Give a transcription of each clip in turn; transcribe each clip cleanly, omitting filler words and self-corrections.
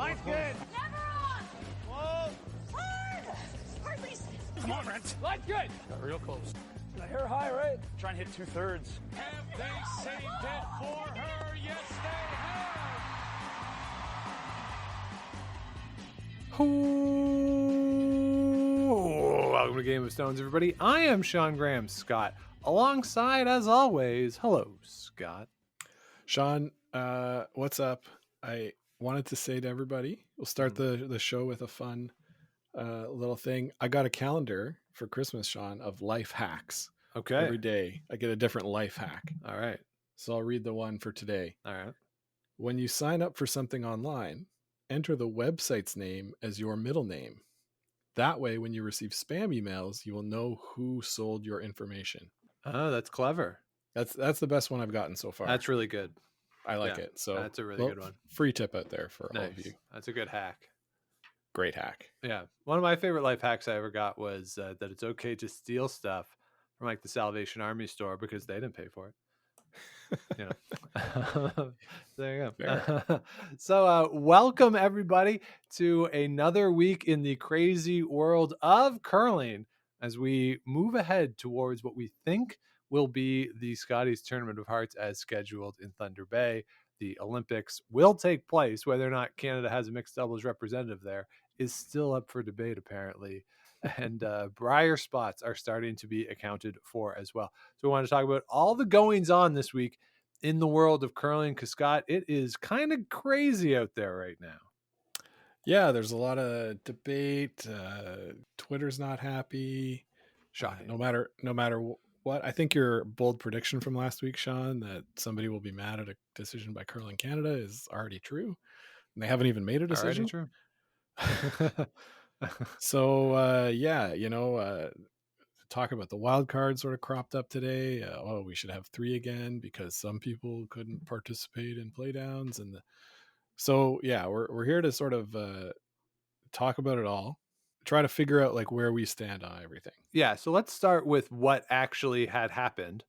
Line's good. Never on. Whoa. Hard. Hardly. Come on, Brent. Line's good. Got real close. The hair high, right? Try and hit 2/3. Have they saved it for her? Yes, they have. Welcome to Game of Stones, everybody. I am Sean Graham Scott. Alongside, as always, hello, Scott. Sean, what's up? I wanted to say to everybody, we'll start the show with a fun little thing. I got a calendar for Christmas, Sean, of life hacks. Okay. Every day I get a different life hack. All right. So I'll read the one for today. All right. When you sign up for something online, enter the website's name as your middle name. That way, when you receive spam emails, you will know who sold your information. Oh, that's clever. That's the best one I've gotten so far. That's really good. I like it. So that's a really good one. Free tip out there for all of you. That's a good hack. Great hack. Yeah. One of my favorite life hacks I ever got was that it's okay to steal stuff from like the Salvation Army store because they didn't pay for it. You know. There you go. So welcome everybody to another week in the crazy world of curling as we move ahead towards what we think will be the Scotties Tournament of Hearts as scheduled in Thunder Bay. The Olympics will take place. Whether or not Canada has a mixed doubles representative there is still up for debate, apparently. And Brier spots are starting to be accounted for as well. So we want to talk about all the goings on this week in the world of curling, because Scott, it is kind of crazy out there right now. Yeah, there's a lot of debate. Twitter's not happy. Shocking. No matter what. I think your bold prediction from last week, Sean, that somebody will be mad at a decision by Curling Canada is already true. And they haven't even made a decision. Already true. So, talk about the wild card sort of cropped up today. We should have 3 again because some people couldn't participate in playdowns. We're here to sort of talk about it all. Try to figure out like where we stand on everything. Yeah, so let's start with what actually had happened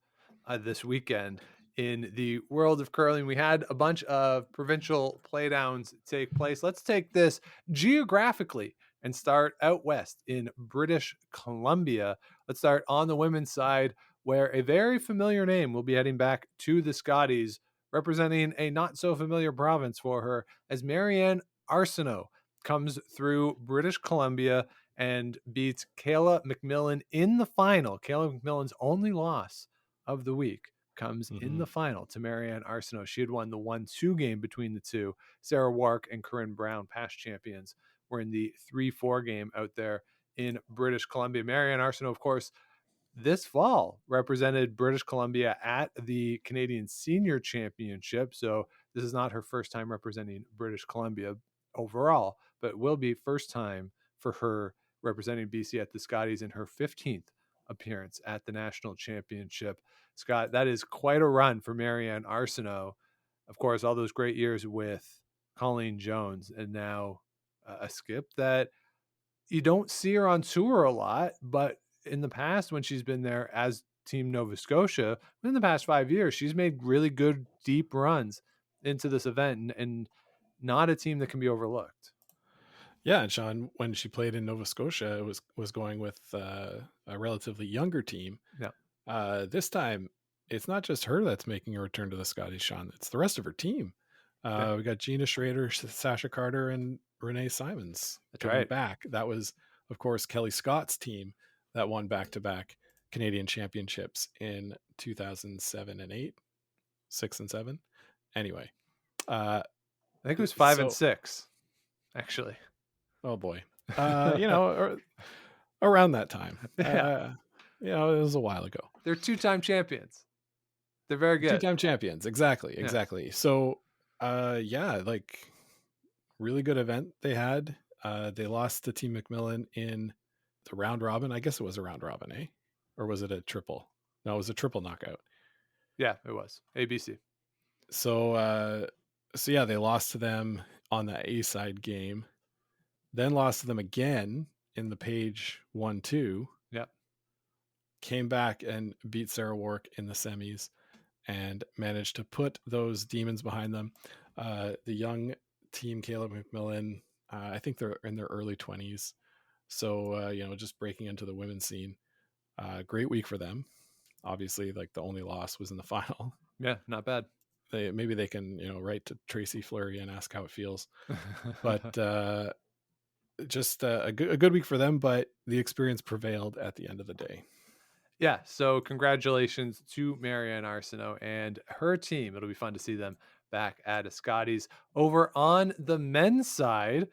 this weekend in the world of curling. We had a bunch of provincial playdowns take place. Let's take this geographically and start out west in British Columbia. Let's start on the women's side, where a very familiar name will be heading back to the Scotties, representing a not so familiar province for her, as Marianne Arsenault comes through British Columbia and beats Kayla McMillan in the final. Kayla McMillan's only loss of the week comes in the final to Marianne Arsenault. She had won the 1-2 game between the two. Sarah Wark and Corinne Brown, past champions, were in the 3-4 game out there in British Columbia. Marianne Arsenault, of course, this fall represented British Columbia at the Canadian Senior Championship. So this is not her first time representing British Columbia overall, but it will be first time for her representing BC at the Scotties in her 15th appearance at the national championship. Scott, that is quite a run for Marianne Arsenault. Of course, all those great years with Colleen Jones, and now a skip that you don't see her on tour a lot, but in the past when she's been there as Team Nova Scotia, in the past 5 years, she's made really good deep runs into this event and not a team that can be overlooked. Yeah, and Sean, when she played in Nova Scotia, it was going with a relatively younger team. Yeah. This time, it's not just her that's making a return to the Scotties, Sean. It's the rest of her team. We got Gina Schrader, Sasha Carter, and Renee Simons coming back. That was, of course, Kelly Scott's team that won back-to-back Canadian championships in 2007 and 8, 6 and 7. Anyway, I think it was 5 and 6, actually. Oh boy. Around that time. Yeah. It was a while ago. They're 2-time champions. They're very good. 2-time champions. Exactly. Yeah. So, really good event they had. They lost to Team McMillan in the round robin. I guess it was a round robin, eh? Or was it a triple? No, it was a triple knockout. Yeah, it was. ABC. So, they lost to them on the A side game. Then lost to them again in the Page 1-2. Yep. Came back and beat Sarah Wark in the semis and managed to put those demons behind them. The young team, Caleb McMillan. I think they're in their early 20s. So, just breaking into the women's scene. Great week for them. Obviously, like the only loss was in the final. Yeah, not bad. Maybe they can, write to Tracy Fleury and ask how it feels. But just a good week for them, but the experience prevailed at the end of the day. Yeah, so congratulations to Marianne Arsenault and her team. It'll be fun to see them back at a Scotties. Over on the men's side,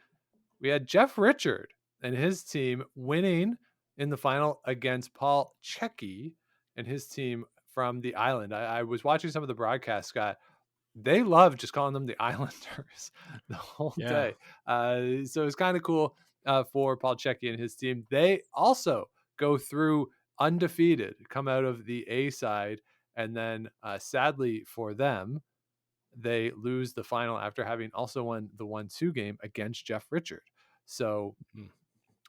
we had Jeff Richard and his team winning in the final against Paul Checky and his team from the island. I was watching some of the broadcasts, Scott. They love just calling them the Islanders the whole day. So it's kind of cool for Paul Checky and his team. They also go through undefeated, come out of the A side, and then sadly for them, they lose the final after having also won the 1-2 game against Jeff Richard. So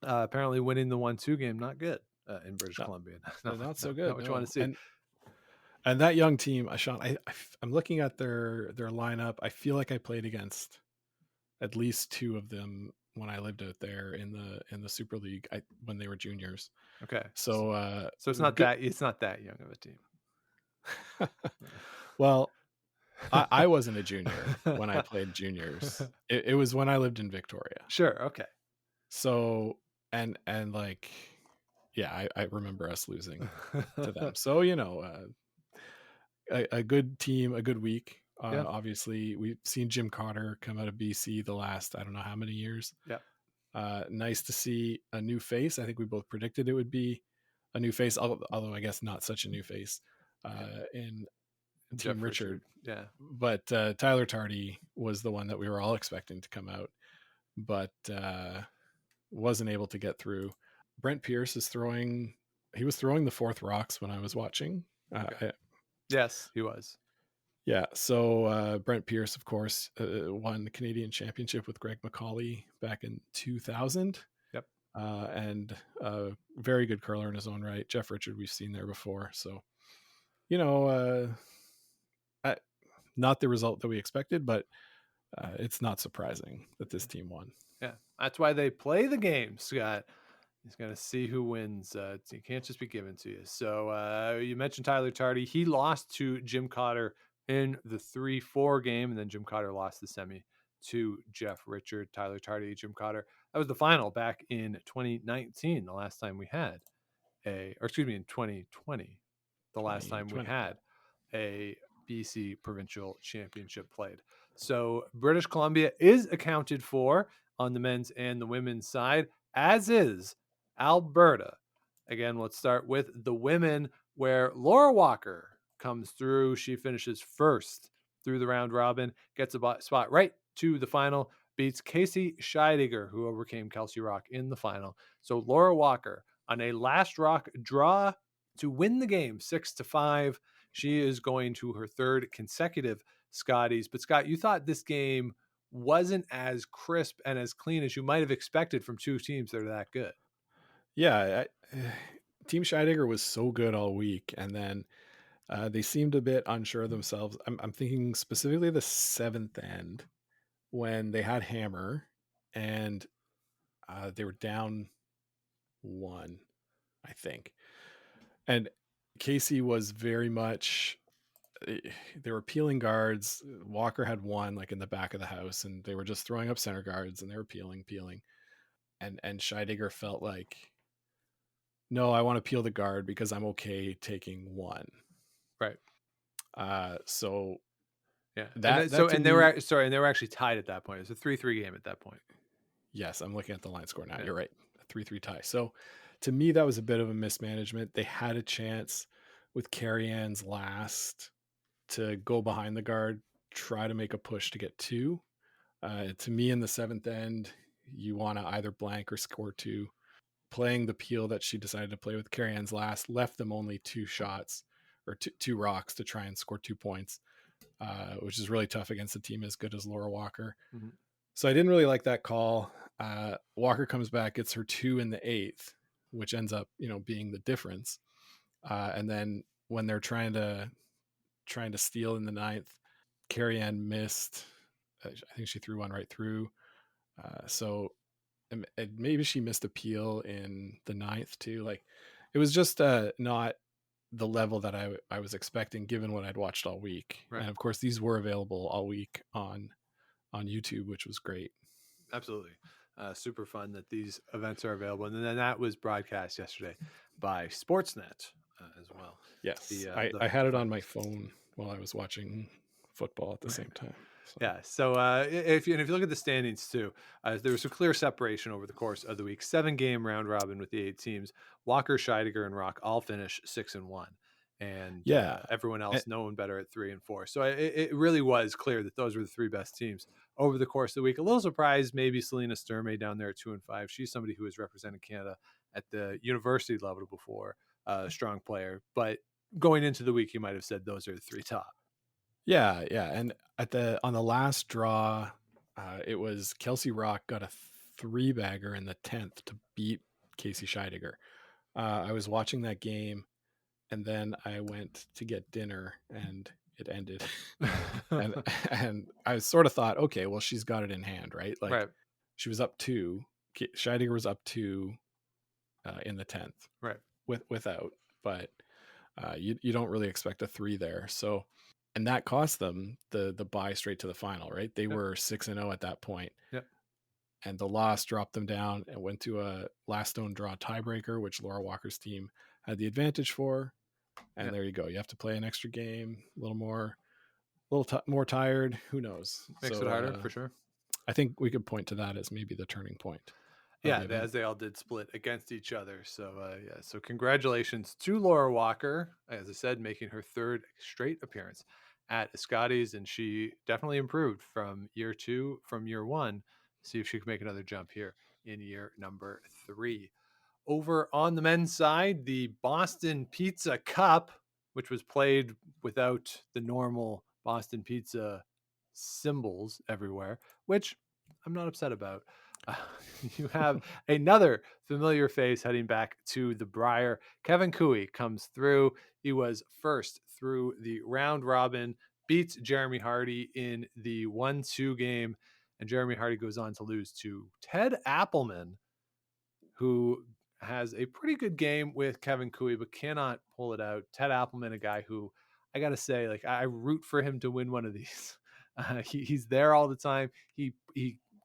apparently winning the 1-2 game, not good in British Columbia. Not so good. Not what you want to see. And that young team, Sean, I'm looking at their lineup. I feel like I played against at least two of them when I lived out there in the Super League when they were juniors. Okay. So it's not that young of a team. Well, I wasn't a junior when I played juniors. It was when I lived in Victoria. Sure. Okay. So and like, yeah, I remember us losing to them. So a good team, a good week. Obviously, we've seen Jim Cotter come out of BC the last I don't know how many years. Yeah. Nice to see a new face. I think we both predicted it would be a new face, although I guess not such a new face in Team Richard. Yeah. But Tyler Tardy was the one that we were all expecting to come out, but wasn't able to get through. Brent Pierce is throwing. He was throwing the fourth rocks when I was watching. Yes, he was. Yeah. So Brent Pierce, of course, won the Canadian Championship with Greg McCauley back in 2000. Yep. And very good curler in his own right. Jeff Richard, we've seen there before. So, not the result that we expected, but it's not surprising that this team won. Yeah. That's why they play the game, Scott. He's going to see who wins. You can't just be given to you. So you mentioned Tyler Tardy. He lost to Jim Cotter in the 3-4 game, and then Jim Cotter lost the semi to Jeff Richard. Tyler Tardy, Jim Cotter. That was the final back in 2019, the last time we had in 2020, the last time we had a BC Provincial Championship played. So British Columbia is accounted for on the men's and the women's side, as is Alberta. Again, let's start with the women, where Laura Walker comes through. She finishes first through the round robin, gets a spot right to the final, beats Casey Scheidegger, who overcame Kelsey Rock in the final. So Laura Walker on a last rock draw to win the game 6-5. She is going to her third consecutive Scotties. But Scott, you thought this game wasn't as crisp and as clean as you might have expected from two teams that are that good. Yeah, Team Scheidegger was so good all week, and then they seemed a bit unsure of themselves. I'm thinking specifically the seventh end when they had Hammer and they were down 1, I think. And Casey was very much, they were peeling guards. Walker had one like in the back of the house, and they were just throwing up center guards, and they were peeling. And Scheidegger felt like, no, I want to peel the guard because I'm okay taking one. Right. So yeah. And they were actually tied at that point. It was a 3-3 game at that point. Yes, I'm looking at the line score now. Yeah. You're right. A 3-3 tie. So to me, that was a bit of a mismanagement. They had a chance with Carrie Ann's last to go behind the guard, try to make a push to get 2. To me, in the seventh end, you want to either blank or score 2. Playing the peel that she decided to play with Carrie Ann's last left them only 2 shots or two rocks to try and score 2 points, which is really tough against a team as good as Laura Walker. Mm-hmm. So I didn't really like that call. Walker comes back, gets her 2 in the 8th, which ends up, being the difference. And then when they're trying to steal in the 9th, Carrie Ann missed I think she threw one right through. So maybe she missed a peel in the ninth too. Like it was just not the level that I was expecting given what I'd watched all week. Right. And of course, these were available all week on YouTube, which was great. Absolutely. Super fun that these events are available. And then that was broadcast yesterday by Sportsnet as well. Yes. I had it on my phone while I was watching football at the same time. So. Yeah. So if you look at the standings too, there was a clear separation over the course of the week. 7-game round robin with the 8 teams. Walker, Scheidegger, and Rock all finished 6-1. And everyone else knowing better at 3 and 4. So it really was clear that those were the 3 best teams over the course of the week. A little surprised, maybe Selena Sturmey down there at 2 and 5. She's somebody who has represented Canada at the university level before, a strong player. But going into the week, you might have said those are the 3 top. Yeah, and on the last draw, it was Kelsey Rock got a 3-bagger in the 10th to beat Casey Scheidegger. I was watching that game. And then I went to get dinner and it ended. and I sort of thought, okay, well, she's got it in hand, right? Like she was up 2. Scheidegger was up 2 in the 10th. Right. Without, but you don't really expect a 3 there. So, and that cost them the bye straight to the final, right? They were 6-0 at that point. Yep. And the loss dropped them down and went to a last stone draw tiebreaker, which Laura Walker's team had the advantage for. And there you go. You have to play an extra game, a little more tired. Who knows? Makes it harder for sure. I think we could point to that as maybe the turning point. Yeah, as they all did split against each other. So so congratulations to Laura Walker, as I said, making her 3rd straight appearance at Scotties, and she definitely improved from year 1. See if she can make another jump here in year number 3. Over on the men's side, the Boston Pizza Cup, which was played without the normal Boston Pizza symbols everywhere, which I'm not upset about. You have another familiar face heading back to the Brier. Kevin Cooey comes through. He was first through the round robin, beats Jeremy Hardy in the 1-2 game, and Jeremy Hardy goes on to lose to Ted Appleman, who has a pretty good game with Kevin Cooey, but cannot pull it out. Ted Appleman, a guy who I got to say, like, I root for him to win one of these. He's there all the time. He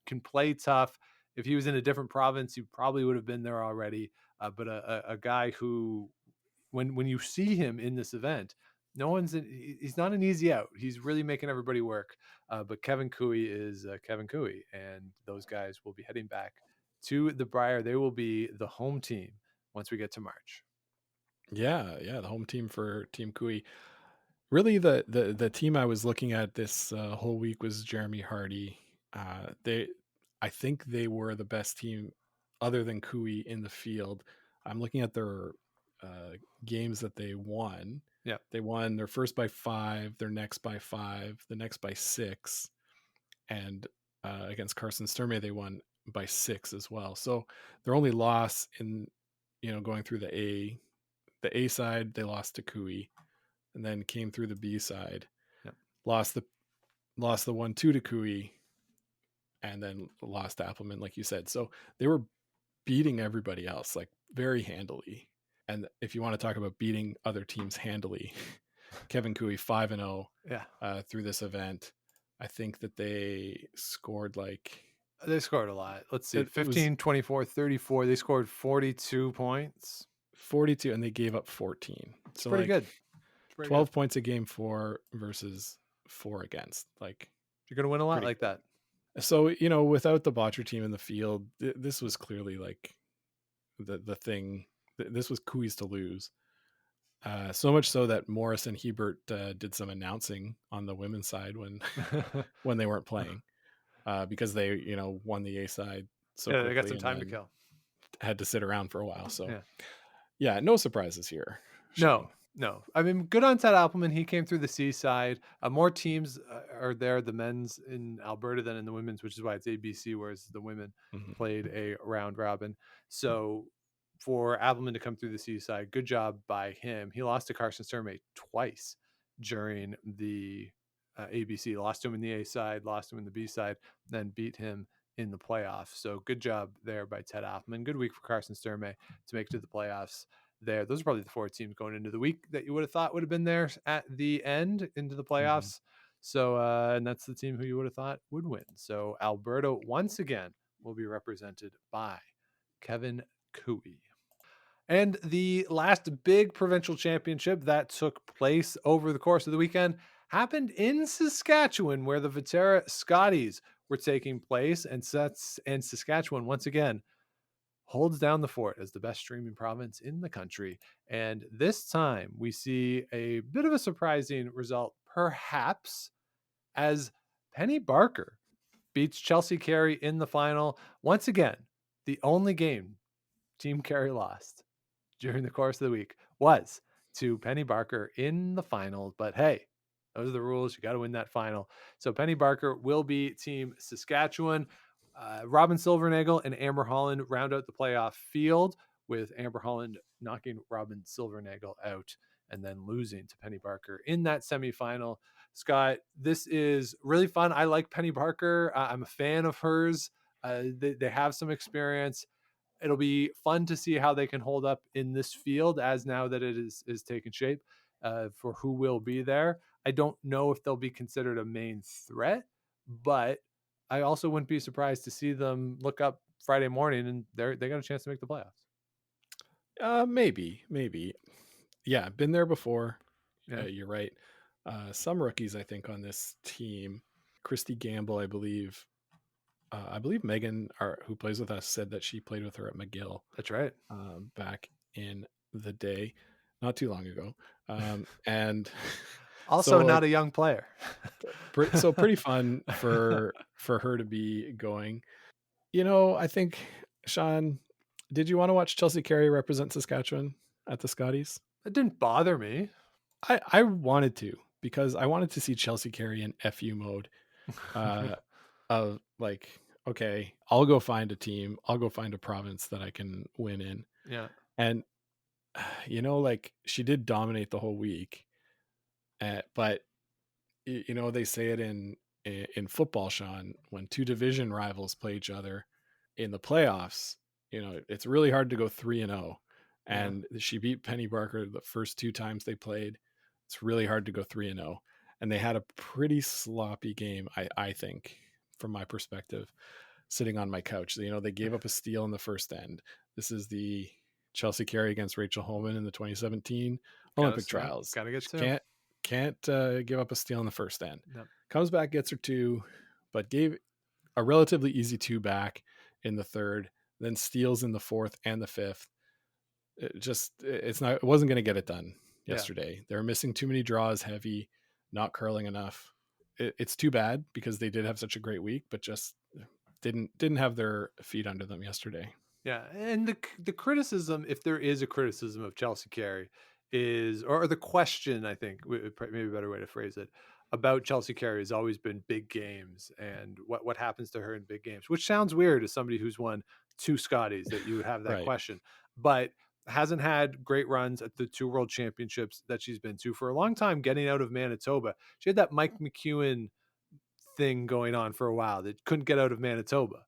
can play tough. If he was in a different province, he probably would have been there already. But a guy who, when you see him in this event, he's not an easy out. He's really making everybody work. But Kevin Cooey is Kevin Cooey, and those guys will be heading back to the Brier. They will be the home team once we get to March. Yeah, the home team for Team Cooey. Really, the team I was looking at this whole week was Jeremy Hardy. I think they were the best team other than Cooey in the field. I'm looking at their games that they won. Yeah, they won their first by 5, their next by 5, the next by 6, and against Carson Sturmey they won by 6 as well. So their only loss in going through the A side, they lost to Cooey, and then came through the B side, lost the 1-2 to Cooey, and then lost to Appleman, like you said. So they were beating everybody else like very handily. And if you want to talk about beating other teams handily, Kevin Cooey 5-0 through this event. I think that they scored a lot. Let's see, 15, 24, 34. They scored 42 points. 42, and they gave up 14. So pretty good. 12 points a game for versus 4 against. Like, you're going to win a lot like that. So, without the botcher team in the field, this was clearly like the thing. This was Cooey's to lose. So much so that Morris and Hebert did some announcing on the women's side when they weren't playing, because they won the A side so quickly. They got some time to kill. Had to sit around for a while. So no surprises here. No. I mean, good on Ted Appleman. He came through the C side. More teams are there, the men's in Alberta than in the women's, which is why it's ABC, whereas the women played a round robin. So for Appleman to come through the C side, good job by him. He lost to Carson Sturmey twice during the ABC. Lost to him in the A side, lost to him in the B side, then beat him in the playoffs. So good job there by Ted Hoffman. Good week for Carson Sturmey to make it to the playoffs there. Those are probably the 4 teams going into the week that you would have thought would have been there at the end into the playoffs. So, and that's the team who you would have thought would win. So Alberta once again will be represented by Kevin Cooey. And the last big provincial championship that took place over the course of the weekend happened in Saskatchewan, where the Viterra Scotties were taking place, and Saskatchewan once again holds down the fort as the best streaming province in the country. And this time we see a bit of a surprising result, perhaps, as Penny Barker beats Chelsea Carey in the final. Once again, the only game Team Carey lost during the course of the week was to Penny Barker in the final. But hey, those are the rules. You got to win that final. So Penny Barker will be Team Saskatchewan. Robin Silvernagel and Amber Holland round out the playoff field, with Amber Holland knocking Robin Silvernagel out and then losing to Penny Barker in that semifinal. Scott, this is really fun. I like Penny Barker. I'm a fan of hers. They have some experience. It'll be fun to see how they can hold up in this field, as now that it is taking shape, for who will be there. I don't know if they'll be considered a main threat, but I also wouldn't be surprised to see them look up Friday morning and they got a chance to make the playoffs. Maybe. Yeah, been there before. Yeah. You're right. Some rookies, I think, on this team. Christy Gamble, I believe Megan, who plays with us, said that she played with her at McGill. That's right. Back in the day, not too long ago. And also not a young player. So pretty fun for her to be going. I think, Sean, did you want to watch Chelsea Carey represent Saskatchewan at the Scotties? It didn't bother me. I wanted to, because I wanted to see Chelsea Carey in FU mode. Of like, okay, I'll go find a team. I'll go find a province that I can win in. Yeah. And, like, she did dominate the whole week. But, they say it in football, Sean, when 2 division rivals play each other in the playoffs, it's really hard to go 3-0. And she beat Penny Barker the first 2 times they played. It's really hard to go 3-0. And they had a pretty sloppy game, I think, from my perspective, sitting on my couch. They gave up a steal in the first end. This is the Chelsea Carey against Rachel Homan in the 2017 Olympic trials. Gotta get to. Can't give up a steal in the first end. Yep. Comes back, gets her 2, but gave a relatively easy 2 back in the third, then steals in the fourth and the fifth. It wasn't going to get it done yesterday. They were missing too many draws, heavy, not curling enough. It's too bad, because they did have such a great week, but just didn't have their feet under them yesterday. Yeah, and the criticism, if there is a criticism of Chelsea Carey, is, or the question, I think maybe a better way to phrase it, about Chelsea Carey has always been big games and what happens to her in big games, which sounds weird as somebody who's won 2 Scotties that you would have that Right. question, but hasn't had great runs at the 2 world championships that she's been to for a long time, getting out of Manitoba. She had that Mike McEwen thing going on for a while that couldn't get out of Manitoba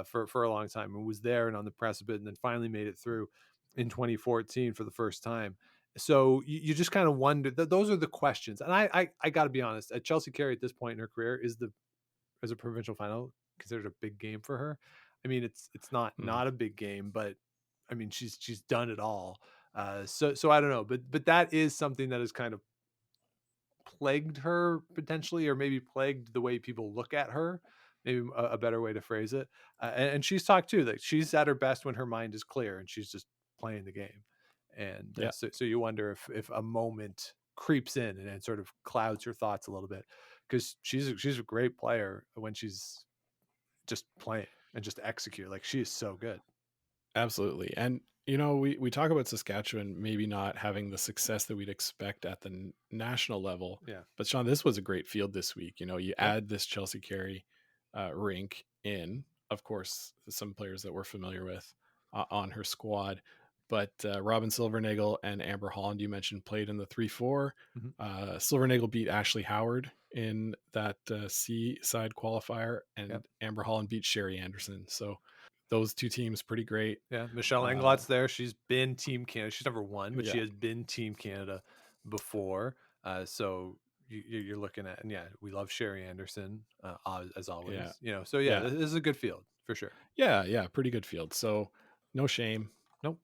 for a long time, and was there and on the precipice, and then finally made it through in 2014 for the first time. So you just kind of wonder, those are the questions. And I got to be honest, at Chelsea Carey at this point in her career, is a provincial final considered a big game for her? I mean, it's not a big game, but I mean, she's done it all. So I don't know, but that is something that has kind of plagued her potentially, or maybe plagued the way people look at her, maybe a better way to phrase it. And she's talked too, like she's at her best when her mind is clear and she's just playing the game. And so you wonder if a moment creeps in and sort of clouds her thoughts a little bit, because she's a great player when she's just playing and just execute. Like, she is so good. Absolutely. And we talk about Saskatchewan maybe not having the success that we'd expect at the national level. Yeah. But Sean, this was a great field this week. You add this Chelsea Carey rink in, of course, some players that we're familiar with on her squad. But Robin Silvernagel and Amber Holland, you mentioned, played in the 3-4. Mm-hmm. Silvernagel beat Ashley Howard in that C-side qualifier, and Amber Holland beat Sherry Anderson. So those two teams pretty great. Yeah, Michelle Englot's there. She's been Team Canada. She's number 1, but she has been Team Canada before. So you're looking at, and yeah, we love Sherry Anderson as always. So this is a good field for sure. Yeah, pretty good field. So no shame. Nope.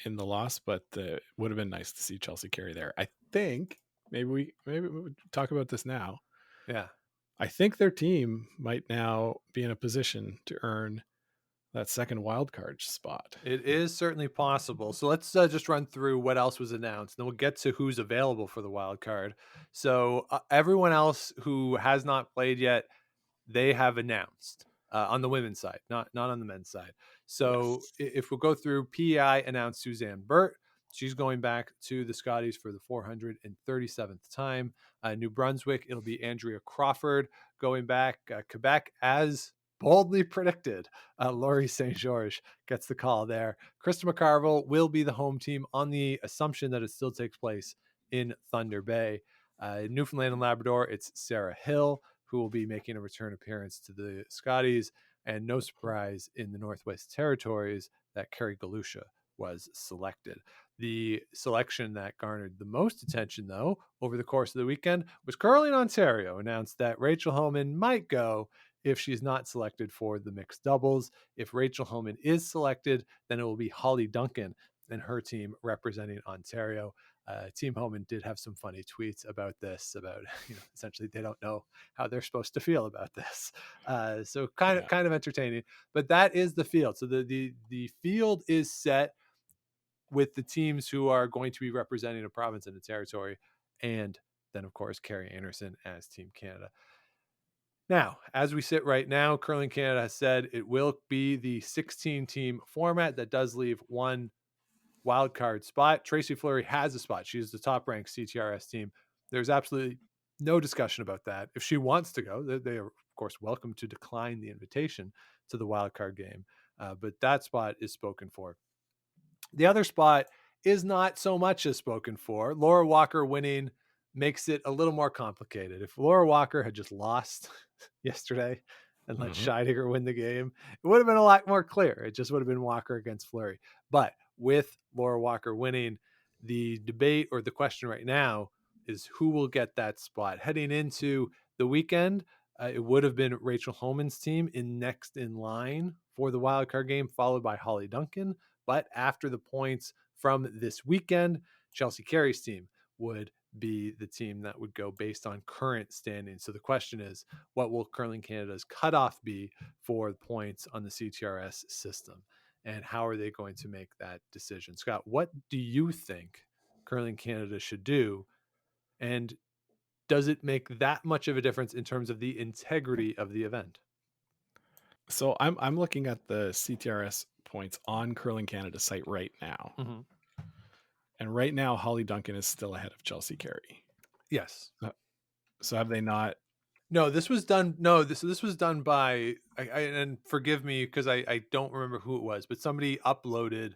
In the loss, but it would have been nice to see Chelsea Carey there. I think maybe we talk about this now. Yeah. I think their team might now be in a position to earn that second wild card spot. It is certainly possible. So let's just run through what else was announced. Then we'll get to who's available for the wild card. So everyone else who has not played yet, they have announced on the women's side, not on the men's side. So if we'll go through, PEI announced Suzanne Burt. She's going back to the Scotties for the 437th time. New Brunswick, it'll be Andrea Crawford going back. Quebec, as boldly predicted, Laurie St. George gets the call there. Krista McCarville will be the home team on the assumption that it still takes place in Thunder Bay. Newfoundland and Labrador, it's Sarah Hill who will be making a return appearance to the Scotties. And no surprise in the Northwest Territories that Carrie Galusha was selected. The selection that garnered the most attention, though, over the course of the weekend was Curling Ontario announced that Rachel Homan might go if she's not selected for the mixed doubles. If Rachel Homan is selected, then it will be Holly Duncan and her team representing Ontario. Team Homan did have some funny tweets about this, about essentially they don't know how they're supposed to feel about this. So kind of entertaining, but that is the field. So the field is set with the teams who are going to be representing a province and a territory, and then of course Carrie Anderson as Team Canada. Now, as we sit right now, Curling Canada has said it will be the 16-team format. That does leave one wild card spot. Tracy Fleury has a spot. She is the top ranked CTRS team. There's absolutely no discussion about that. If she wants to go, they are of course welcome to decline the invitation to the wild card game. But that spot is spoken for. The other spot is not so much as spoken for. Laura Walker winning makes it a little more complicated. If Laura Walker had just lost yesterday and let Scheidegger win the game, it would have been a lot more clear. It just would have been Walker against Fleury. But with Laura Walker winning, the debate or the question right now is who will get that spot. Heading into the weekend, it would have been Rachel Homan's team next in line for the wildcard game, followed by Holly Duncan. But after the points from this weekend, Chelsea Carey's team would be the team that would go based on current standing. So the question is, what will Curling Canada's cutoff be for points on the CTRS system? And how are they going to make that decision? Scott, what do you think Curling Canada should do? And does it make that much of a difference in terms of the integrity of the event? So I'm looking at the CTRS points on Curling Canada's site right now. Mm-hmm. And right now, Holly Duncan is still ahead of Chelsea Carey. Yes. So have they not? No, this was done. No, this was done by, and forgive me because I don't remember who it was, but somebody uploaded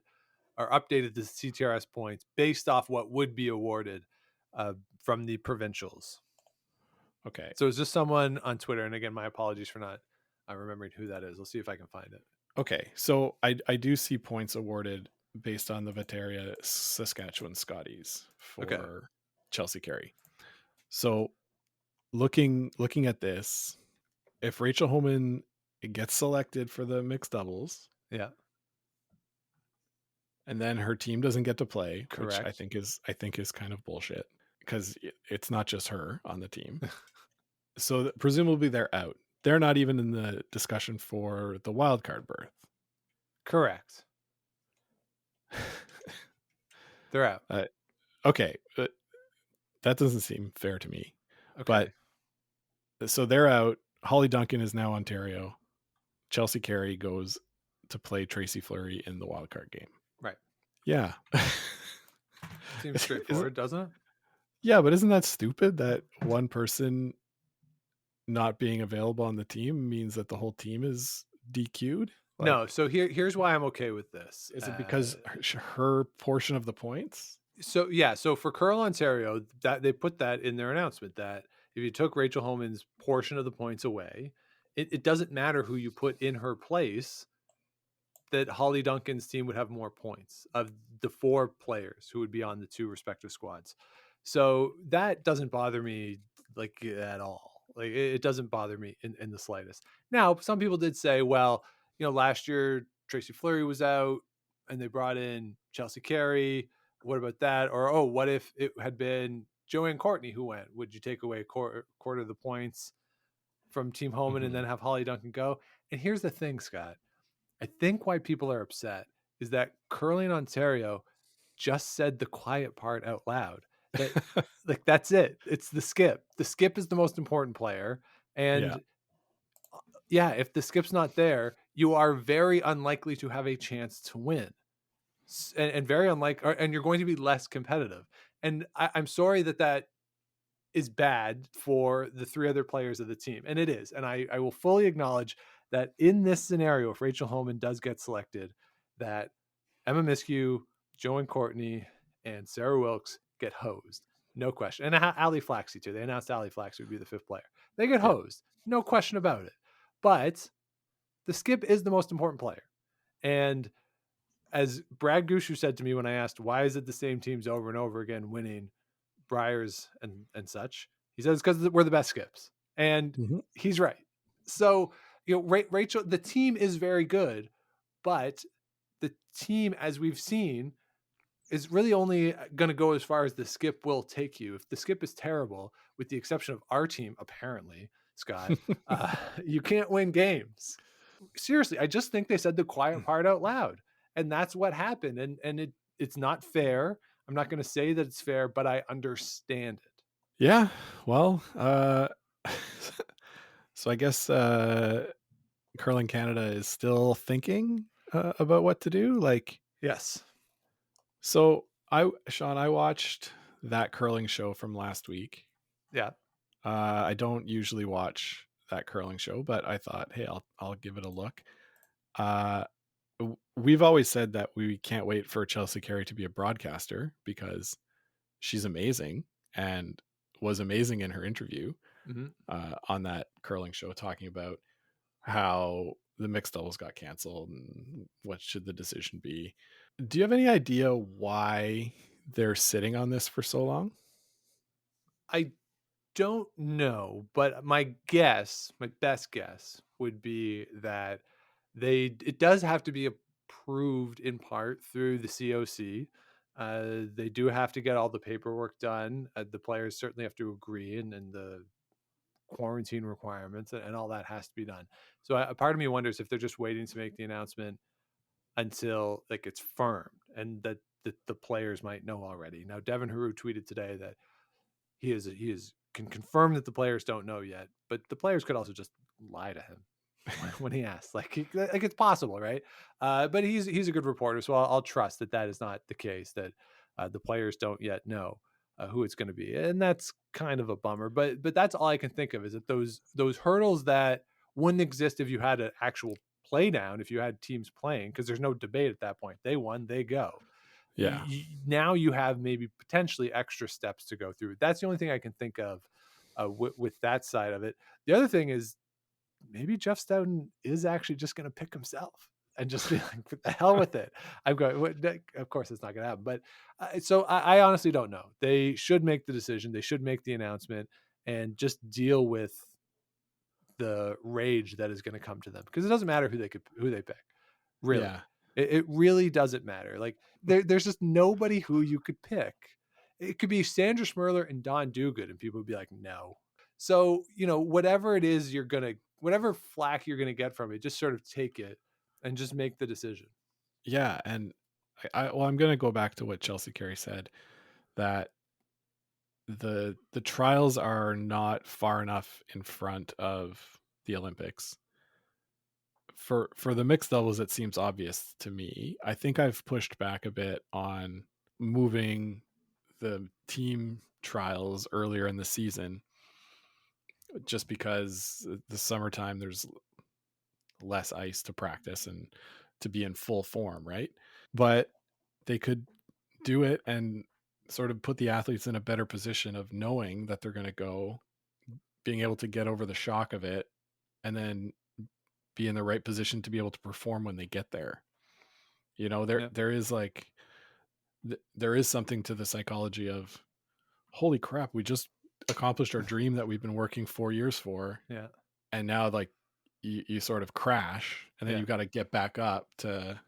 or updated the CTRS points based off what would be awarded from the provincials. Okay. So it's just someone on Twitter. And again, my apologies for not remembering who that is. Let's see if I can find it. Okay. So I do see points awarded based on the Viteria Saskatchewan Scotties for Chelsea Carey. So looking at this, if Rachel Homan gets selected for the mixed doubles, and then her team doesn't get to play, correct, which I think is kind of bullshit because it's not just her on the team. So presumably they're out. They're not even in the discussion for the wild card berth. Correct. They're out. Okay. That doesn't seem fair to me. Okay. But so they're out. Holly Duncan is now Ontario. Chelsea Carey goes to play Tracy Fleury in the wildcard game. Right. Yeah. Seems straightforward, doesn't it? Yeah, but isn't that stupid that one person not being available on the team means that the whole team is DQ'd? Like, no. So here's why I'm okay with this. Is it because her portion of the points? So for Curl Ontario, that they put that in their announcement that if you took Rachel Homan's portion of the points away, it doesn't matter who you put in her place, that Holly Duncan's team would have more points of the 4 players who would be on the 2 respective squads. So that doesn't bother me like at all. Like it doesn't bother me in the slightest. Now, some people did say, well, last year Tracy Fleury was out and they brought in Chelsea Carey. What about that? Or, oh, what if it had been Joanne Courtney who went? Would you take away a quarter of the points from Team Homan and then have Holly Duncan go? And here's the thing, Scott. I think why people are upset is that Curling Ontario just said the quiet part out loud. That like that's it. It's the skip. The skip is the most important player. And if the skip's not there, you are very unlikely to have a chance to win. And very unlikely, and you're going to be less competitive. And I'm sorry that is bad for the 3 other players of the team. And it is. And I will fully acknowledge that in this scenario, if Rachel Homan does get selected, that Emma Miskew, Joanne Courtney, and Sarah Wilkes get hosed. No question. And Ali Flaxey, too. They announced Ali Flaxey would be the 5th player. They get hosed. No question about it. But the skip is the most important player. And as Brad Gushu said to me when I asked, why is it the same teams over and over again winning Briers and such, he says because we're the best skips. And he's right. So, Rachel, the team is very good, but the team, as we've seen, is really only going to go as far as the skip will take you. If the skip is terrible, with the exception of our team, apparently, Scott, you can't win games. Seriously, I just think they said the quiet part out loud, and that's what happened. And it's not fair. I'm not going to say that it's fair, but I understand it. Yeah. Well, so I guess Curling Canada is still thinking about what to do. Like, yes. So Sean, I watched that curling show from last week. Yeah. I don't usually watch that curling show, but I thought, hey, I'll give it a look. We've always said that we can't wait for Chelsea Carey to be a broadcaster because she's amazing and was amazing in her interview on that curling show, talking about how the mixed doubles got canceled and what should the decision be. Do you have any idea why they're sitting on this for so long? I don't know, but my best guess would be that it does have to be approved in part through the COC. They do have to get all the paperwork done. The players certainly have to agree, and the quarantine requirements and all that has to be done. So a part of me wonders if they're just waiting to make the announcement until like it's firm and that the players might know already. Now, Devin Haru tweeted today that he can confirm that the players don't know yet, but the players could also just lie to him when he asks. Like it's possible, right? But he's a good reporter, so I'll trust that is not the case. That the players don't yet know who it's going to be, and that's kind of a bummer. But that's all I can think of is that those hurdles that wouldn't exist if you had an actual play down, if you had teams playing, because there's no debate at that point. They won, they go. Yeah. Now you have maybe potentially extra steps to go through. That's the only thing I can think of with that side of it. The other thing is maybe Jeff Stoughton is actually just going to pick himself and just be like, what the hell with it? I'm going, of course it's not going to happen. But so I honestly don't know. They should make the decision. They should make the announcement and just deal with the rage that is going to come to them, because it doesn't matter who they pick. Really. Yeah. It really doesn't matter. Like there's just nobody who you could pick. It could be Sandra Schmirler and Don Duguid, and people would be like, no. So, whatever it is whatever flack you're going to get from it, just sort of take it and just make the decision. Yeah. And I'm going to go back to what Chelsea Carey said, that the trials are not far enough in front of the Olympics. For the mixed doubles, it seems obvious to me. I think I've pushed back a bit on moving the team trials earlier in the season, just because the summertime there's less ice to practice and to be in full form, right? But they could do it and sort of put the athletes in a better position of knowing that they're going to go being able to get over the shock of it and then be in the right position to be able to perform when they get there. You know, there is like there is something to the psychology of, holy crap, we just accomplished our dream that we've been working 4 years for. Yeah. And now like you sort of crash, and then you've got to get back up to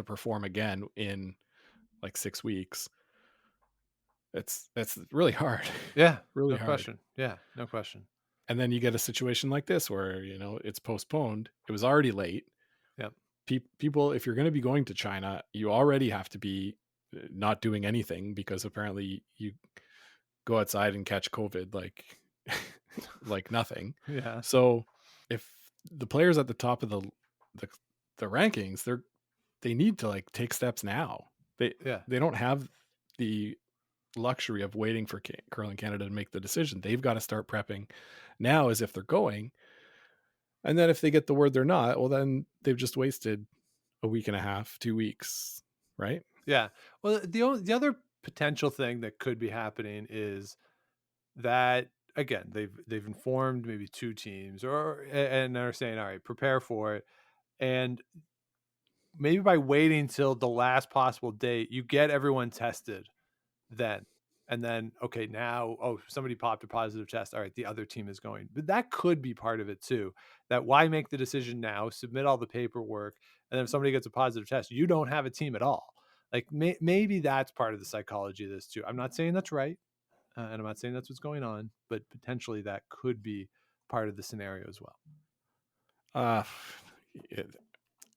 perform again in like 6 weeks. It's really hard. Yeah. Really no hard. question. Yeah. No question. And then you get a situation like this where, you know, it's postponed. It was already late. Yep. People, if you're going to be going to China, you already have to be not doing anything, because apparently you go outside and catch COVID like like nothing. Yeah. So if the players at the top of the rankings, they need to like take steps now. They don't have the luxury of waiting for Curling Canada to make the decision. They've got to start prepping now as if they're going. And then if they get the word they're not, well, then they've just wasted a week and a half, 2 weeks, right? Yeah. Well, the other potential thing that could be happening is that, again, they've informed maybe 2 teams and they're saying, all right, prepare for it. And maybe by waiting till the last possible date, you get everyone tested then. And then, okay, now, somebody popped a positive test. All right, the other team is going. But that could be part of it too. That why make the decision now, submit all the paperwork, and then if somebody gets a positive test, you don't have a team at all. Like maybe that's part of the psychology of this too. I'm not saying that's right, and I'm not saying that's what's going on, but potentially that could be part of the scenario as well.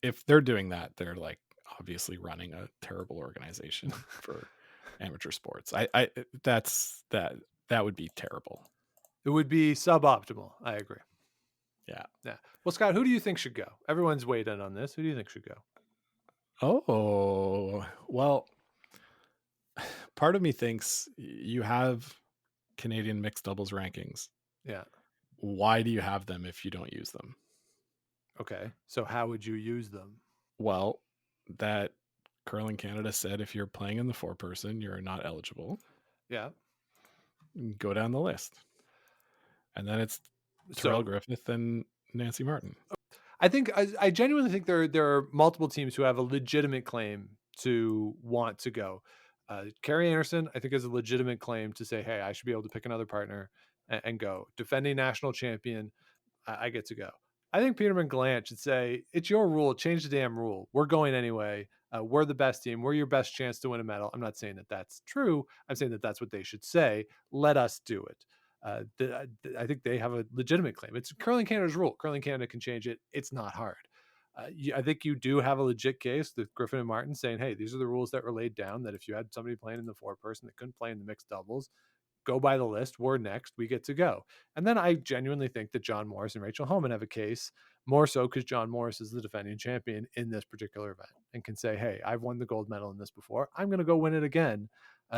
If they're doing that, they're like obviously running a terrible organization for amateur sports. That would be terrible. It would be suboptimal. I agree. Yeah. Well, Scott, who do you think should go? Everyone's weighed in on this. Who do you think should go? Oh, well, part of me thinks you have Canadian mixed doubles rankings. Yeah. Why do you have them if you don't use them? Okay. So how would you use them? Well, that Curling Canada said if you're playing in the 4-person, you're not eligible. Yeah. Go down the list. And then it's Terrell Griffith and Nancy Martin. I think I genuinely think there are multiple teams who have a legitimate claim to want to go. Carrie Anderson, I think, has a legitimate claim to say, hey, I should be able to pick another partner and go. Defending national champion, I get to go. I think Peterman Gallant should say, it's your rule. Change the damn rule. We're going anyway. We're the best team. We're your best chance to win a medal. I'm not saying that that's true. I'm saying that that's what they should say. Let us do it. I think they have a legitimate claim. It's Curling Canada's rule. Curling Canada can change it. It's not hard. I think you do have a legit case with Griffin and Martin saying, hey, these are the rules that were laid down, that if you had somebody playing in the 4-person that couldn't play in the mixed doubles, go by the list. We're next. We get to go. And then I genuinely think that John Morris and Rachel Homan have a case, more so because John Morris is the defending champion in this particular event and can say, hey, I've won the gold medal in this before. I'm going to go win it again.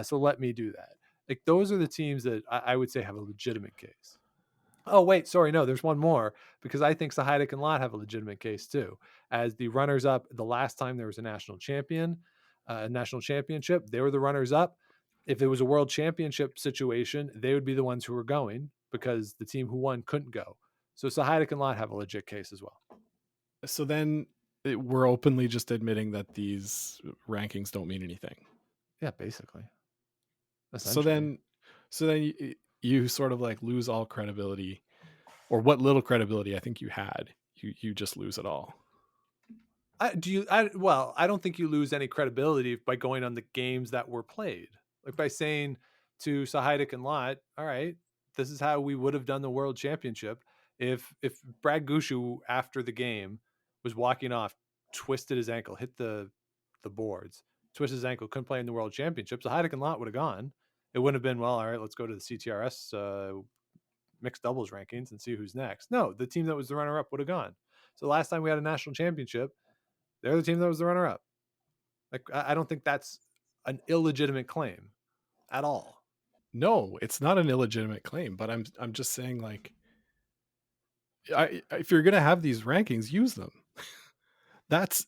So let me do that. Like, those are the teams that I would say have a legitimate case. Oh, wait, sorry. No, there's one more, because I think Sahaidak and Lott have a legitimate case too. As the runners up, the last time there was a national championship, they were the runners up. If it was a world championship situation, they would be the ones who were going because the team who won couldn't go. So Sahaidak and Lott have a legit case as well. So then we're openly just admitting that these rankings don't mean anything. Yeah, basically. So then you sort of like lose all credibility, or what little credibility I think you had. You just lose it all. I don't think you lose any credibility by going on the games that were played. Like by saying to Sahaidak and Lott, all right, this is how we would have done the world championship. If Brad Gushu after the game was walking off, twisted his ankle, hit the boards, twisted his ankle, couldn't play in the world championship, Sahaidak and Lott would have gone. It wouldn't have been, well, all right, let's go to the CTRS mixed doubles rankings and see who's next. No, the team that was the runner-up would have gone. So last time we had a national championship, they're the team that was the runner-up. Like, I don't think that's an illegitimate claim at all. No, it's not an illegitimate claim, but I'm just saying, like, if you're gonna have these rankings, use them. that's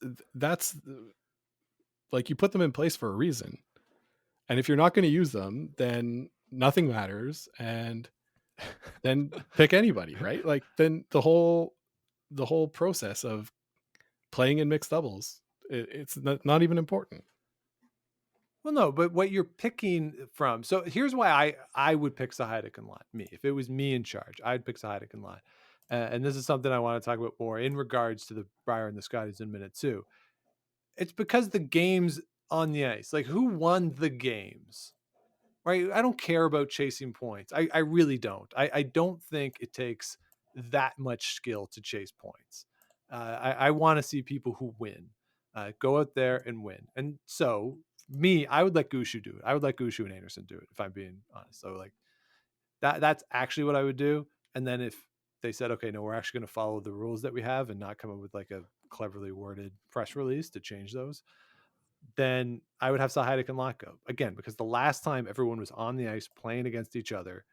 like, you put them in place for a reason. And if you're not going to use them, then nothing matters. And then pick anybody, right? Like then the whole process of playing in mixed doubles, it's not even important. Well, no, but what you're picking from. So here's why I would pick Sahaydak and Line. Me, if it was me in charge, I'd pick Sahaydak and Line. And this is something I want to talk about more in regards to the Brier and the Scotties in minute 2. It's because the games on the ice, like who won the games, right? I don't care about chasing points. I really don't. I don't think it takes that much skill to chase points. I want to see people who win. Go out there and win. And so me, I would let Gushu do it. I would let Gushu and Anderson do it, if I'm being honest. So like that's actually what I would do. And then if they said, okay, no, we're actually going to follow the rules that we have and not come up with like a cleverly worded press release to change those, then I would have Sahaydak and Latko again, because the last time everyone was on the ice playing against each other,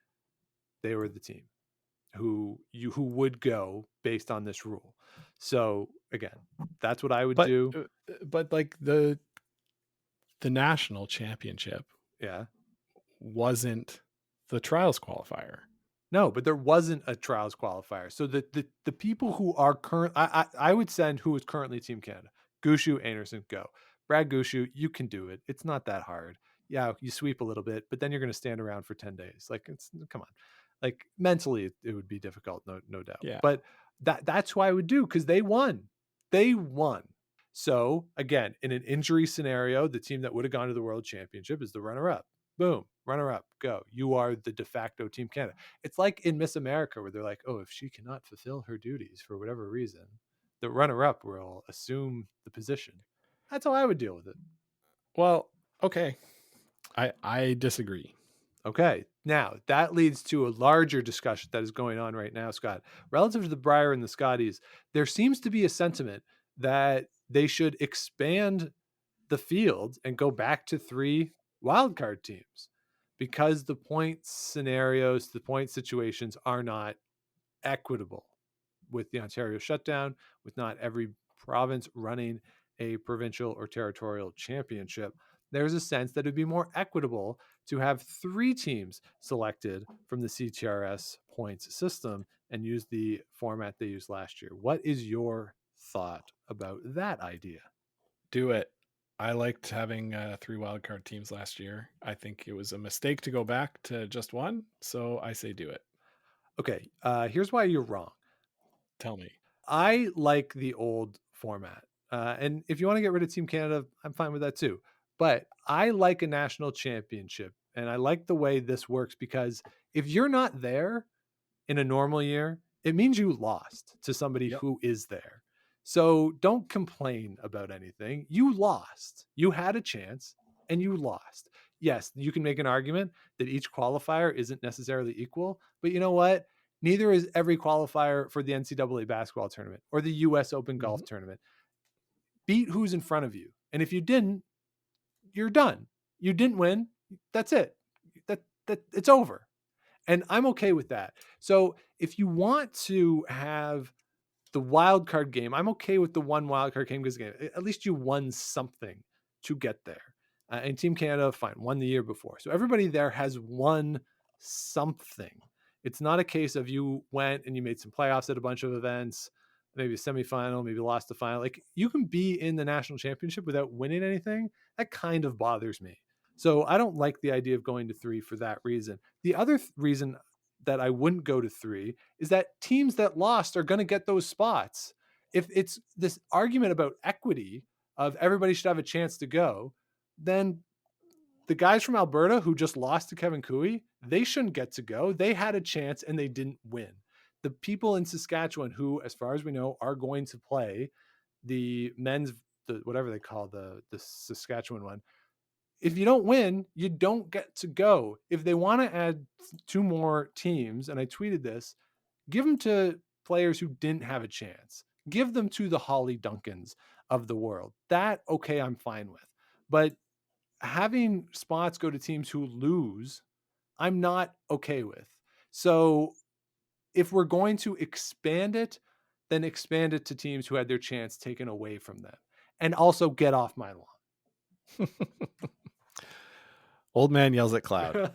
they were the team who would go based on this rule. So again, that's what I would do. But like the national championship, wasn't the trials qualifier. No, but there wasn't a trials qualifier. So the people who are current, I would send who is currently Team Canada. Gushu, Anderson, go. Brad Gushu, you can do it. It's not that hard. Yeah, you sweep a little bit, but then you're going to stand around for 10 days. Like, come on. Like mentally, it would be difficult, no doubt. Yeah. But that's who I would do, because they won. They won. So again, in an injury scenario, the team that would have gone to the World Championship is the runner-up. Boom, runner-up, go. You are the de facto Team Canada. It's like in Miss America, where they're like, oh, if she cannot fulfill her duties for whatever reason, the runner-up will assume the position. That's how I would deal with it. Well, okay. I disagree. Okay. Now, that leads to a larger discussion that is going on right now, Scott. Relative to the Brier and the Scotties, there seems to be a sentiment that they should expand the field and go back to 3 wildcard teams, because the point scenarios, the point situations are not equitable with the Ontario shutdown, with not every province running a provincial or territorial championship. There's a sense that it'd be more equitable to have 3 teams selected from the CTRS points system and use the format they used last year. What is your thought about that idea? Do it. I liked having 3 wildcard teams last year. I think it was a mistake to go back to just 1. So I say do it. Okay. Here's why you're wrong. Tell me. I like the old format. And if you want to get rid of Team Canada, I'm fine with that too. But I like a national championship. And I like the way this works, because if you're not there in a normal year, it means you lost to somebody who is there. So don't complain about anything. You lost. You had a chance and you lost. Yes, you can make an argument that each qualifier isn't necessarily equal, but you know what? Neither is every qualifier for the NCAA basketball tournament or the US Open golf tournament. Beat who's in front of you. And if you didn't, you're done. You didn't win. That's it. That it's over. And I'm okay with that. So if you want to have the wild card game, I'm okay with the 1 wild card game, because at least you won something to get there. And Team Canada, fine, won the year before. So everybody there has won something. It's not a case of you went and you made some playoffs at a bunch of events, maybe a semifinal, maybe lost the final. Like, you can be in the national championship without winning anything. That kind of bothers me. So I don't like the idea of going to 3 for that reason. The other reason that I wouldn't go to 3 is that teams that lost are going to get those spots. If it's this argument about equity of everybody should have a chance to go, then the guys from Alberta who just lost to Kevin Cooey, they shouldn't get to go. They had a chance and they didn't win. The people in Saskatchewan who, as far as we know, are going to play the men's, whatever they call the Saskatchewan one, if you don't win, you don't get to go. If they want to add 2 more teams, and I tweeted this, give them to players who didn't have a chance. Give them to the Holly Duncans of the world. That, okay, I'm fine with. But having spots go to teams who lose, I'm not okay with. So if we're going to expand it, then expand it to teams who had their chance taken away from them. And also get off my lawn. Old man yells at cloud.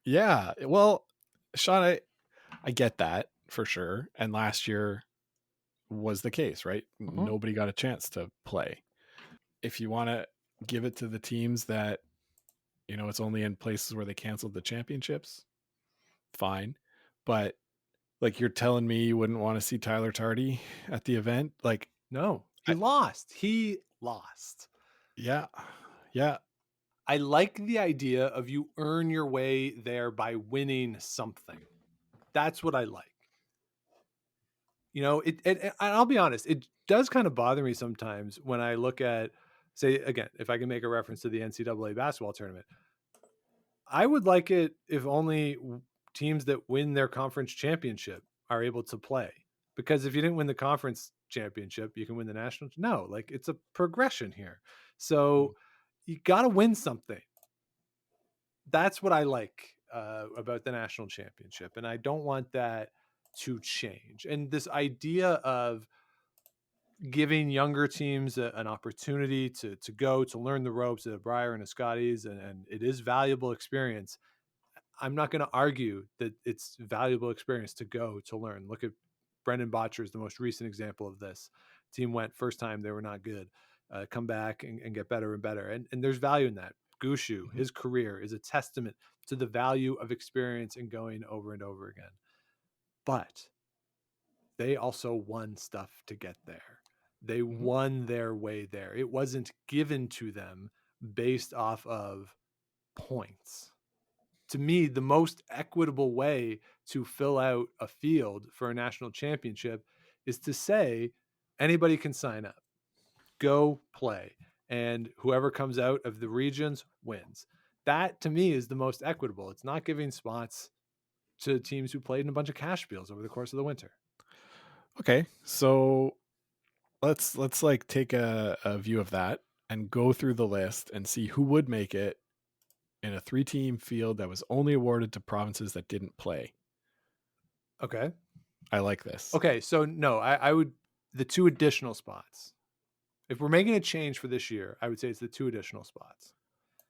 Yeah. Well, Sean, I get that for sure. And last year was the case, right? Mm-hmm. Nobody got a chance to play. If you want to give it to the teams that, it's only in places where they canceled the championships, fine. But like, you're telling me you wouldn't want to see Tyler Tardy at the event? Like, No, he lost. He lost. yeah. Yeah. I like the idea of you earn your way there by winning something. That's what I like. And I'll be honest, it does kind of bother me sometimes when I look at, say, again, if I can make a reference to the NCAA basketball tournament, I would like it if only teams that win their conference championship are able to play. Because if you didn't win the conference championship, you can win the national. No, like, it's a progression here. So you got to win something. That's what I like about the national championship. And I don't want that to change. And this idea of giving younger teams an opportunity to go to learn the ropes at a Brier and a Scotties, and it is valuable experience. I'm not going to argue that it's valuable experience to go to learn. Look at Brendan Botcher is the most recent example of this. Team went first time, they were not good. Come back and get better and better. And there's value in that. Gushu, his career is a testament to the value of experience and going over and over again. But they also won stuff to get there. They won their way there. It wasn't given to them based off of points. To me, the most equitable way to fill out a field for a national championship is to say anybody can sign up, go play, and whoever comes out of the regions wins. That, to me, is the most equitable. It's not giving spots to teams who played in a bunch of cash deals over the course of the winter. Okay, so let's like take a view of that and go through the list and see who would make it in a 3-team field that was only awarded to provinces that didn't play. Okay. I like this. Okay, so no, I would, the 2 additional spots. If we're making a change for this year, I would say it's the 2 additional spots.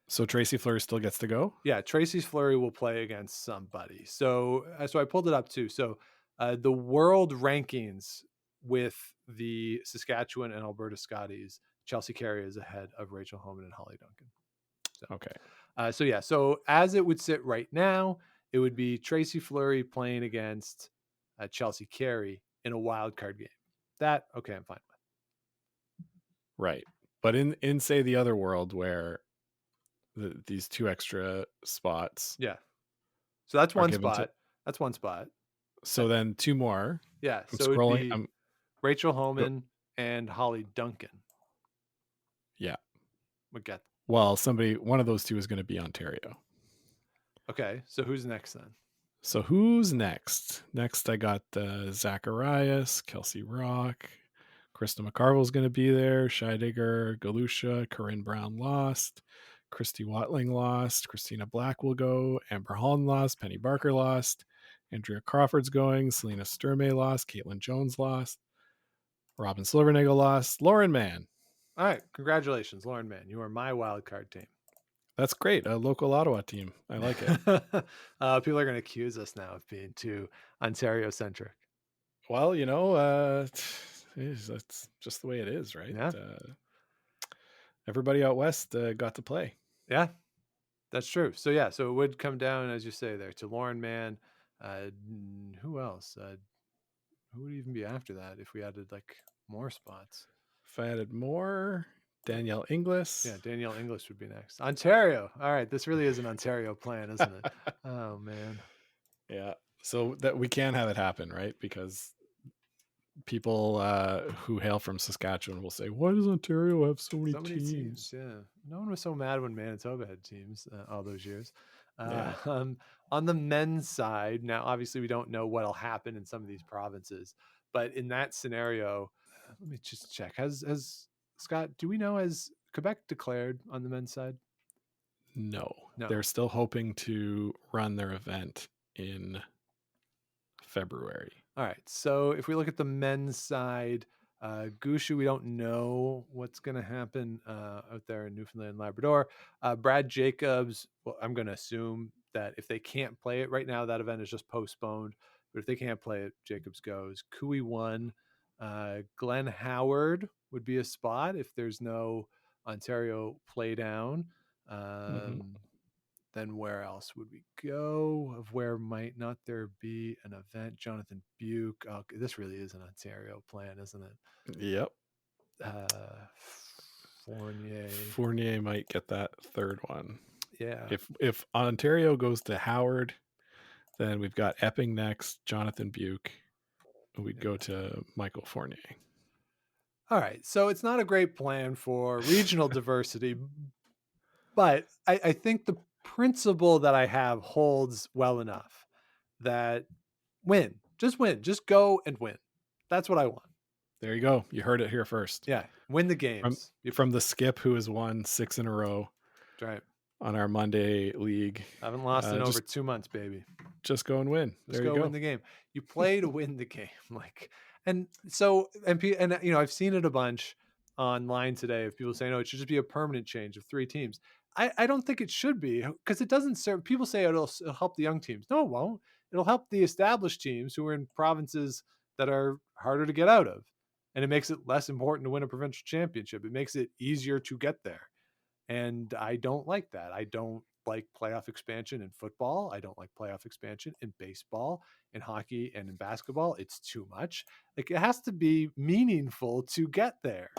So Tracy Fleury still gets to go? Yeah, Tracy's Fleury will play against somebody. So I pulled it up too. So the world rankings with the Saskatchewan and Alberta Scotties, Chelsea Carey is ahead of Rachel Homan and Holly Duncan. So, okay. So as it would sit right now, it would be Tracy Fleury playing against Chelsea Carey in a wild card game. That, okay, I'm fine with. Right. But in say the other world where these 2 extra spots. Yeah. So that's one spot. That's one spot. So then 2 more. Yeah. I'm so scrolling. It'd be Rachel Homan and Holly Duncan. Yeah. Would get. Well, one of those 2 is going to be Ontario. Okay. So who's next then? So who's next? Next, I got Zacharias, Kelsey Rock, Krista McCarville's going to be there, Scheidegger, Galusha, Corinne Brown lost, Christy Watling lost, Christina Black will go, Amber Holland lost, Penny Barker lost, Andrea Crawford's going, Selena Sturmey lost, Caitlin Jones lost, Robin Silvernagel lost, Lauren Mann. All right. Congratulations, Lauren Mann. You are my wild card team. That's great. A local Ottawa team. I like it. People are going to accuse us now of being too Ontario-centric. Well, that's just the way it is, right? Yeah. Everybody out west got to play. Yeah, that's true. So it would come down, as you say there, to Lauren Mann. Who else? Who would even be after that if we added like more spots? If I added more, Danielle Inglis. Yeah, Danielle Inglis would be next. Ontario. All right, this really is an Ontario plan, isn't it? Oh man. Yeah. So that we can have it happen, right? Because people who hail from Saskatchewan will say, "Why does Ontario have so many teams?" Yeah, no one was so mad when Manitoba had teams all those years. On the men's side, now obviously we don't know what'll happen in some of these provinces, but in that scenario, let me just check. Has Scott? Do we know, has Quebec declared on the men's side? No, they're still hoping to run their event in February. All right. So if we look at the men's side, Gushu, we don't know what's going to happen out there in Newfoundland and Labrador. Brad Jacobs, well, I'm going to assume that if they can't play it right now, that event is just postponed. But if they can't play it, Jacobs goes. Cooey 1. Glenn Howard would be a spot if there's no Ontario play down. Then where else would we go? Of where might not there be an event? Jonathan Buke. Oh, this really is an Ontario plan, isn't it? Yep. Fournier might get that third one. Yeah. If Ontario goes to Howard, then we've got Epping next, Jonathan Buke. We'd go to Michael Fournier. All right. So it's not a great plan for regional diversity, but I think the principle that I have holds well enough that win. Just go and win. That's what I want. There you go. You heard it here first. Yeah. Win the games. From the skip who has won 6 in a row. That's right. On our Monday league. I haven't lost in over 2 months, baby. Just go and win. Just go win the game. You play to win the game. And I've seen it a bunch online today of people saying, "Oh, it should just be a permanent change of 3 teams." I don't think it should be, because it doesn't serve. People say it'll help the young teams. No, it won't. It'll help the established teams who are in provinces that are harder to get out of, and it makes it less important to win a provincial championship. It makes it easier to get there, and I don't like that. I don't like playoff expansion in football. I don't like playoff expansion in baseball, in hockey, and in basketball. It's too much. It has to be meaningful to get there.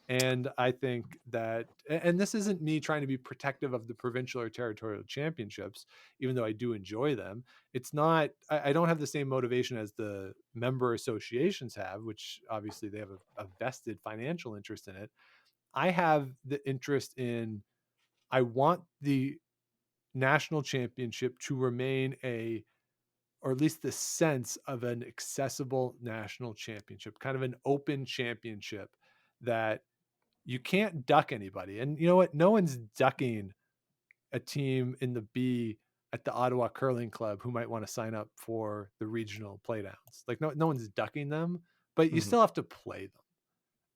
And I think that, and this isn't me trying to be protective of the provincial or territorial championships, even though I do enjoy them. It's not, I don't have the same motivation as the member associations have, which obviously they have a vested financial interest in it. I have the interest in, I want the national championship to remain or at least the sense of an accessible national championship, kind of an open championship that you can't duck anybody. And you know what? No one's ducking a team in the B at the Ottawa Curling Club who might want to sign up for the regional playdowns. No one's ducking them, but you still have to play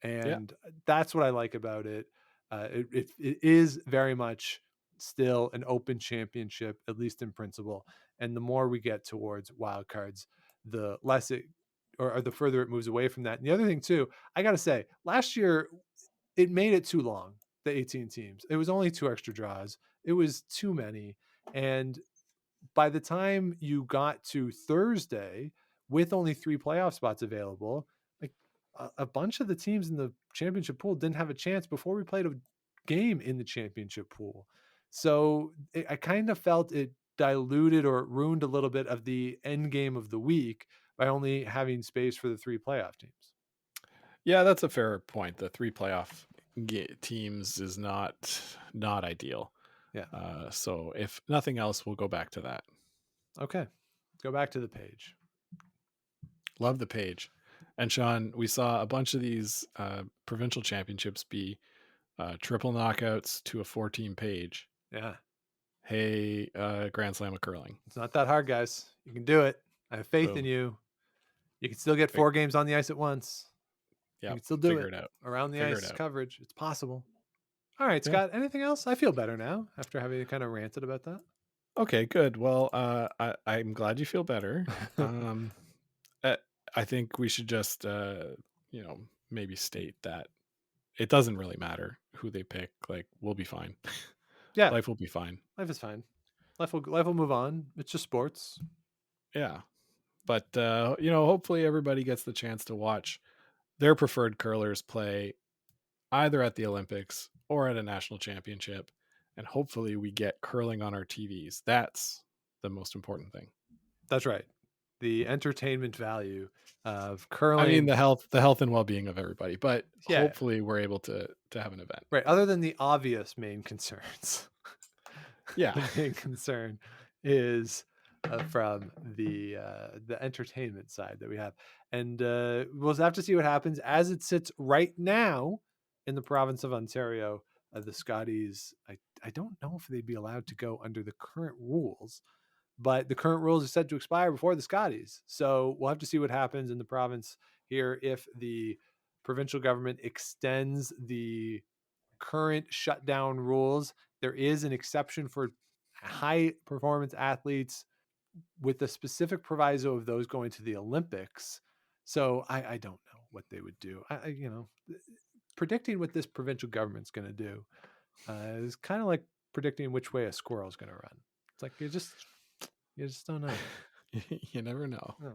them. And that's what I like about it. It is very much still an open championship, at least in principle. And the more we get towards wild cards, the less it, or the further it moves away from that. And the other thing too, I got to say, last year, it made it too long, the 18 teams. It was only 2 extra draws. It was too many. And by the time you got to Thursday, with only 3 playoff spots available, a bunch of the teams in the championship pool didn't have a chance before we played a game in the championship pool. So I kind of felt it diluted or ruined a little bit of the end game of the week by only having space for the 3 playoff teams. Yeah, that's a fair point. The 3 playoff teams is not ideal. Yeah. So if nothing else, we'll go back to that. Okay. Go back to the page. Love the page. And Sean, we saw a bunch of these provincial championships be triple knockouts to a 4-team page. Yeah. Hey, Grand Slam of curling. It's not that hard, guys. You can do it. I have faith in you. You can still get 4 games on the ice at once. Yeah, you can still do it out. Around the ice coverage. It's possible. All right, Scott, anything else? I feel better now after having kind of ranted about that. Okay, good. Well, I'm glad you feel better. I think we should just, maybe state that it doesn't really matter who they pick. We'll be fine. Yeah. Life will be fine. Life is fine. Life will move on. It's just sports. Yeah. But, hopefully everybody gets the chance to watch their preferred curlers play either at the Olympics or at a national championship. And hopefully we get curling on our TVs. That's the most important thing. That's right. The entertainment value of curling. I mean, the health and well-being of everybody, but hopefully we're able to have an event. Right. Other than the obvious main concerns. Yeah. The main concern is from the entertainment side that we have. And we'll have to see what happens as it sits right now in the province of Ontario. The Scotties, I don't know if they'd be allowed to go under the current rules, but the current rules are set to expire before the Scotties. So we'll have to see what happens in the province here if the provincial government extends the current shutdown rules. There is an exception for high performance athletes with the specific proviso of those going to the Olympics. So I don't know what they would do. Predicting what this provincial government's going to do is kind of like predicting which way a squirrel is going to run. It's like you just don't know. You never know. No.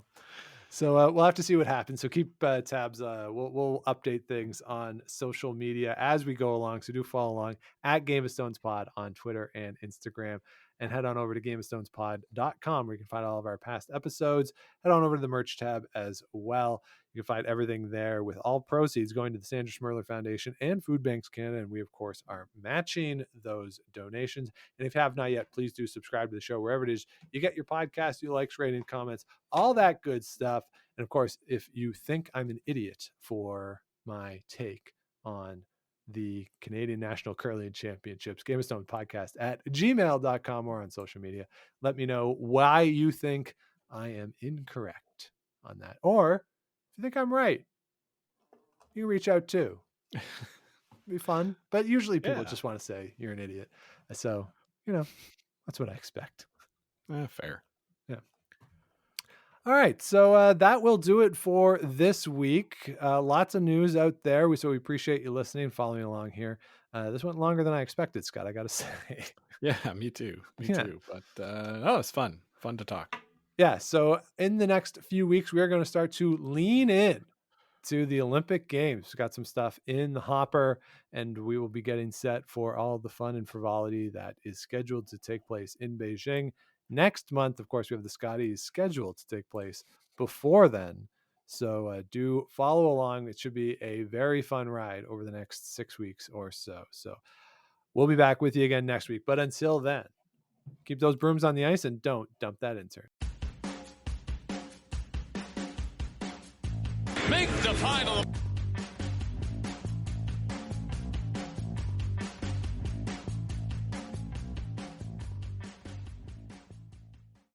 So we'll have to see what happens. So keep tabs. We'll update things on social media as we go along. So do follow along at Game of Stones Pod on Twitter and Instagram. And head on over to gameofstonespod.com where you can find all of our past episodes. Head on over to the merch tab as well. You can find everything there with all proceeds going to the Sandra Schmirler Foundation and Food Banks Canada. And we, of course, are matching those donations. And if you have not yet, please do subscribe to the show wherever it is you get your podcast, you likes, rating, comments, all that good stuff. And, of course, if you think I'm an idiot for my take on the Canadian National Curling Championships, Game of Stone podcast at gmail.com or on social media. Let me know why you think I am incorrect on that. Or if you think I'm right, you can reach out too. It'd be fun. But usually people just want to say you're an idiot. So, that's what I expect. Fair. Yeah. All right, so that will do it for this week. Lots of news out there. So we appreciate you listening, following along here. This went longer than I expected, Scott, I got to say. Yeah, me too. Me too. But it's fun. Fun to talk. Yeah, so in the next few weeks, we are going to start to lean in to the Olympic Games. We've got some stuff in the hopper, and we will be getting set for all the fun and frivolity that is scheduled to take place in Beijing. Next month, of course, we have the Scotties scheduled to take place before then. So do follow along. It should be a very fun ride over the next 6 weeks or so. So we'll be back with you again next week. But until then, keep those brooms on the ice and don't dump that intern. Make the final.